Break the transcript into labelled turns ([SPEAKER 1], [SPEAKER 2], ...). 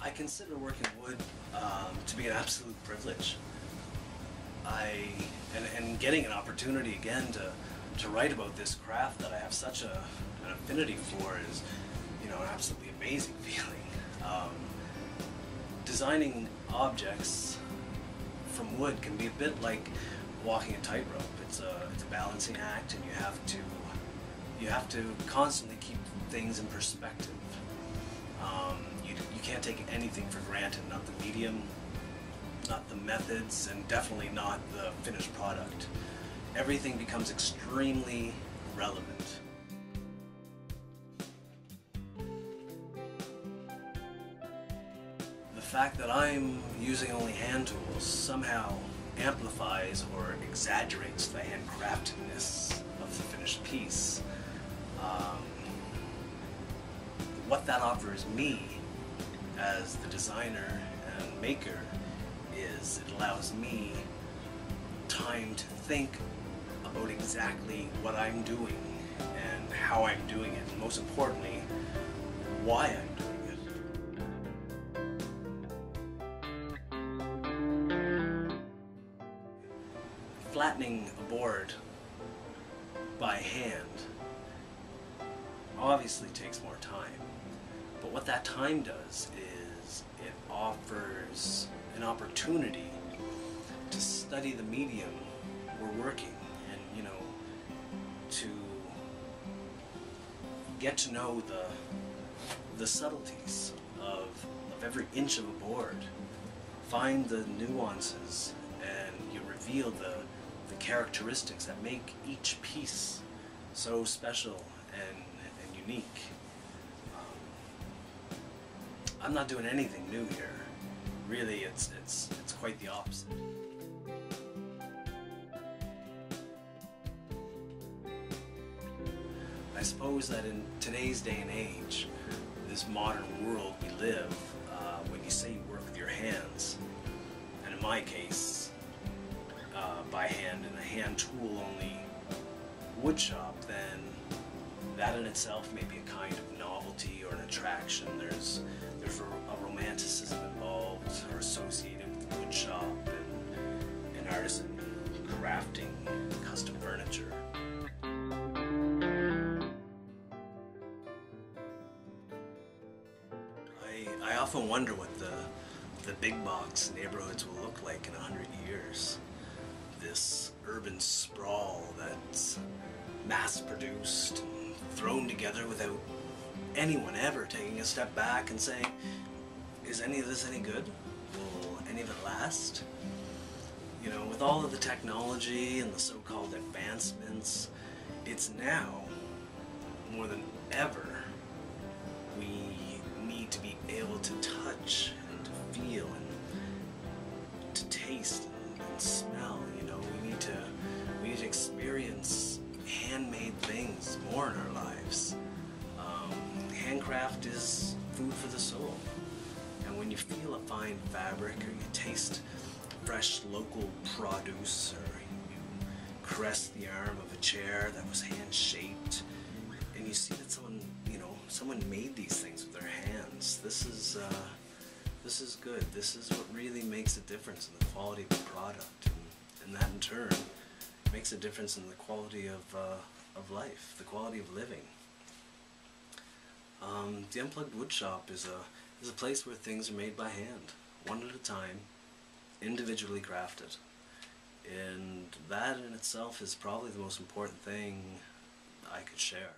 [SPEAKER 1] I consider working wood to be an absolute privilege. And getting an opportunity again to write about this craft that I have such an affinity for is, you know, an absolutely amazing feeling. Designing objects from wood can be a bit like walking a tightrope. It's a balancing act, and you have to constantly keep things in perspective. You can't take anything for granted, not the medium, not the methods, and definitely not the finished product. Everything becomes extremely relevant. The fact that I'm using only hand tools somehow amplifies or exaggerates the handcraftedness of the finished piece. What that offers me as the designer and maker is it allows me time to think about exactly what I'm doing and how I'm doing it, and most importantly, why I'm doing it. Flattening a board by hand obviously takes more time, but what that time does is it offers an opportunity to study the medium we're working, and, you know, to get to know the subtleties of every inch of a board, find the nuances, and you reveal the characteristics that make each piece so special and unique. I'm not doing anything new here. Really, it's quite the opposite. I suppose that in today's day and age, this modern world we live, when you say you work with your hands, and in my case, by hand in a hand tool only wood shop, then that in itself may be a kind of novelty or an attraction. There's a romanticism involved or associated with the wood shop and artisan crafting custom furniture. I often wonder what the big box neighborhoods will look like in 100 years. This urban sprawl that's mass-produced and thrown together without anyone ever taking a step back and saying, is any of this any good? Will any of it last? You know, with all of the technology and the so-called advancements, it's now, more than ever, we need to be able to touch and to feel and to taste and smell. You know, we need to experience handmade things more in our lives. Handcraft is food for the soul, and when you feel a fine fabric, or you taste fresh local produce, or you caress the arm of a chair that was hand-shaped, and you see that someone made these things with their hands, this is good. This is what really makes a difference in the quality of the product, and that in turn makes a difference in the quality of life, the quality of living. The Unplugged Woodshop is a place where things are made by hand, one at a time, individually crafted. And that in itself is probably the most important thing I could share.